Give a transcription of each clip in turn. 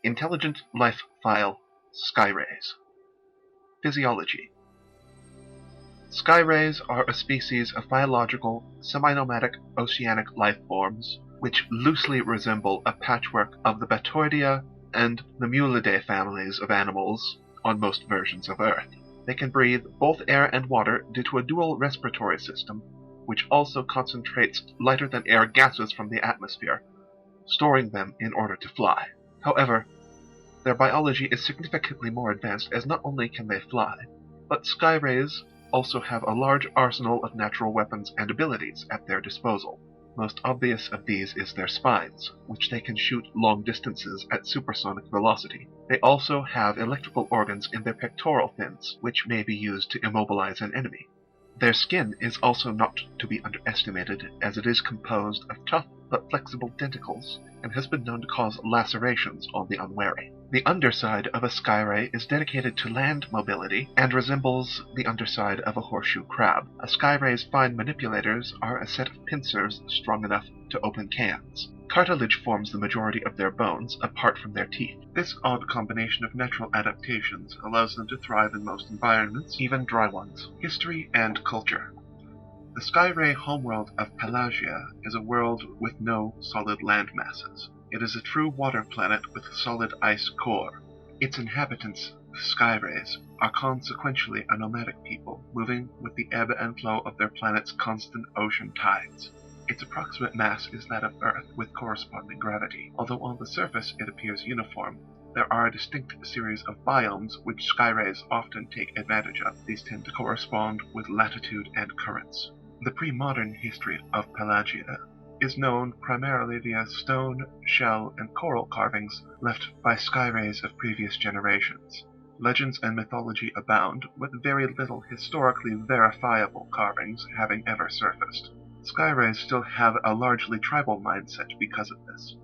Intelligent life file Skyrays. Physiology. Skyrays are a species of biological, semi-nomadic oceanic life forms which loosely resemble a patchwork of the Batoidea and Limulidae families of animals on most versions of Earth. They can breathe both air and water due to a dual respiratory system, which also concentrates lighter than air gases from the atmosphere, storing them in order to fly. However, their biology is significantly more advanced, as not only can they fly, but Skyrays also have a large arsenal of natural weapons and abilities at their disposal. Most obvious of these is their spines, which they can shoot long distances at supersonic velocity. They also have electrical organs in their pectoral fins, which may be used to immobilize an enemy. Their skin is also not to be underestimated, as it is composed of tough but flexible denticles, and has been known to cause lacerations on the unwary. The underside of a Skyray is dedicated to land mobility and resembles the underside of a horseshoe crab. A Skyray's fine manipulators are a set of pincers strong enough to open cans. Cartilage forms the majority of their bones, apart from their teeth. This odd combination of natural adaptations allows them to thrive in most environments, even dry ones. History and culture. The Skyray homeworld of Pelagia is a world with no solid land masses. It is a true water planet with a solid ice core. Its inhabitants, the Skyrays, are consequentially a nomadic people, moving with the ebb and flow of their planet's constant ocean tides. Its approximate mass is that of Earth, with corresponding gravity. Although on the surface it appears uniform, there are a distinct series of biomes which Skyrays often take advantage of. These tend to correspond with latitude and currents. The pre-modern history of Pelagia is known primarily via stone, shell, and coral carvings left by Skyrays of previous generations. Legends and mythology abound, with very little historically verifiable carvings having ever surfaced. Skyrays still have a largely tribal mindset because of this.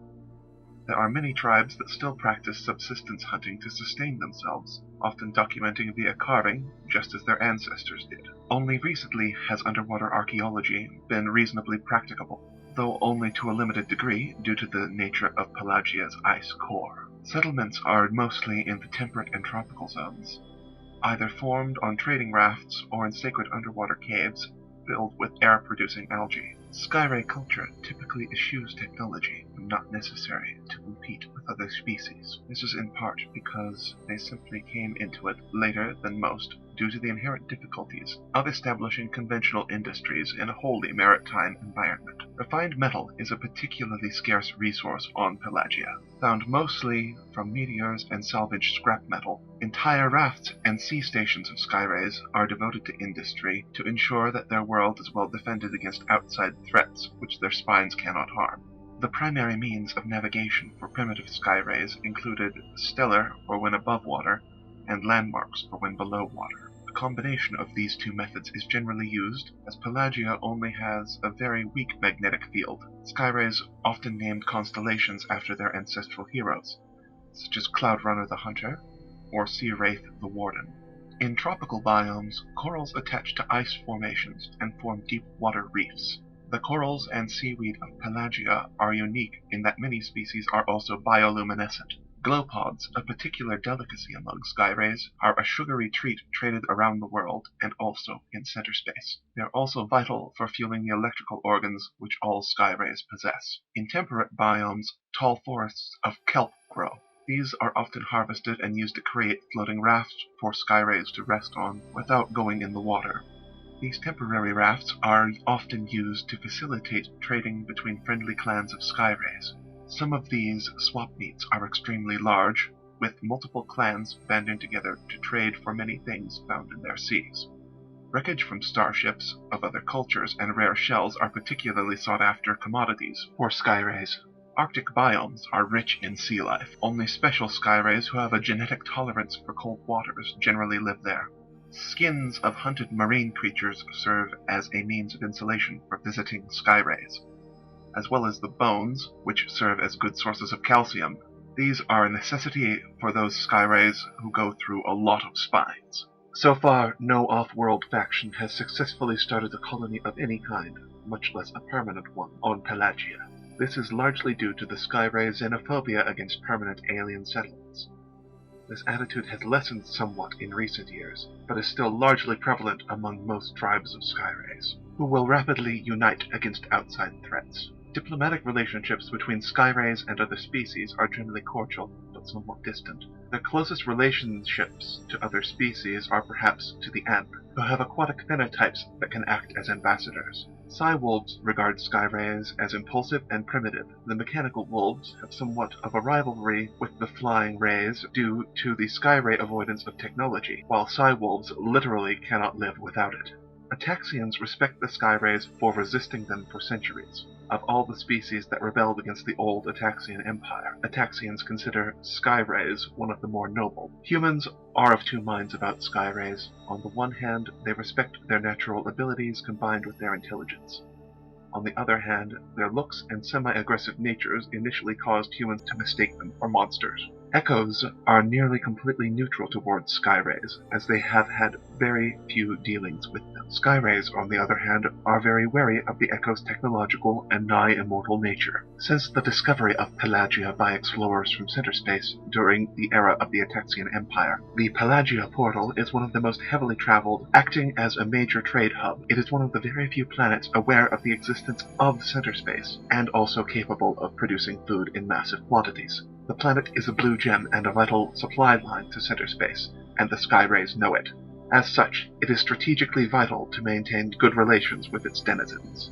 There are many tribes that still practice subsistence hunting to sustain themselves, often documenting via carving, just as their ancestors did. Only recently has underwater archaeology been reasonably practicable, though only to a limited degree due to the nature of Pelagia's ice core. Settlements are mostly in the temperate and tropical zones, either formed on trading rafts or in sacred underwater caves filled with air-producing algae. Skyray culture typically eschews technology, not necessary to compete with other species. This is in part because they simply came into it later than most due to the inherent difficulties of establishing conventional industries in a wholly maritime environment. Refined metal is a particularly scarce resource on Pelagia, found mostly from meteors and salvaged scrap metal. Entire rafts and sea stations of Skyrays are devoted to industry to ensure that their world is well defended against outside threats which their spines cannot harm. The primary means of navigation for primitive Skyrays included stellar for when above water, and landmarks for when below water. A combination of these two methods is generally used, as Pelagia only has a very weak magnetic field. Skyrays often named constellations after their ancestral heroes, such as Cloudrunner the Hunter, or Sea Wraith the Warden. In tropical biomes, corals attach to ice formations and form deep water reefs. The corals and seaweed of Pelagia are unique in that many species are also bioluminescent. Glowpods, a particular delicacy among Skyrays, are a sugary treat traded around the world and also in center space. They are also vital for fueling the electrical organs which all Skyrays possess. In temperate biomes, tall forests of kelp grow. These are often harvested and used to create floating rafts for Skyrays to rest on without going in the water. These temporary rafts are often used to facilitate trading between friendly clans of Skyrays. Some of these swap meets are extremely large, with multiple clans banding together to trade for many things found in their seas. Wreckage from starships of other cultures and rare shells are particularly sought-after commodities for Skyrays. Arctic biomes are rich in sea life. Only special Skyrays who have a genetic tolerance for cold waters generally live there. Skins of hunted marine creatures serve as a means of insulation for visiting Skyrays, as well as the bones, which serve as good sources of calcium. These are a necessity for those Skyrays who go through a lot of spines. So far, no off-world faction has successfully started a colony of any kind, much less a permanent one, on Pelagia. This is largely due to the Skyrays' xenophobia against permanent alien settlements. This attitude has lessened somewhat in recent years, but is still largely prevalent among most tribes of Skyrays, who will rapidly unite against outside threats. Diplomatic relationships between Skyrays and other species are generally cordial, but somewhat distant. Their closest relationships to other species are perhaps to the ant, who have aquatic phenotypes that can act as ambassadors. Cywolves regard Skyrays as impulsive and primitive. The mechanical wolves have somewhat of a rivalry with the flying rays due to the Skyray avoidance of technology, while Cywolves literally cannot live without it. Ataxians respect the Skyrays for resisting them for centuries. Of all the species that rebelled against the old Ataxian Empire, Ataxians consider Skyrays one of the more noble. Humans are of two minds about Skyrays. On the one hand, they respect their natural abilities combined with their intelligence. On the other hand, their looks and semi-aggressive natures initially caused humans to mistake them for monsters. Echoes are nearly completely neutral towards Skyrays, as they have had very few dealings with them. Skyrays, on the other hand, are very wary of the Echo's technological and nigh-immortal nature. Since the discovery of Pelagia by explorers from center space during the era of the Ataxian Empire, the Pelagia portal is one of the most heavily traveled, acting as a major trade hub. It is one of the very few planets aware of the existence of center space, and also capable of producing food in massive quantities. The planet is a blue gem and a vital supply line to center space, and the Skyrays know it. As such, it is strategically vital to maintain good relations with its denizens.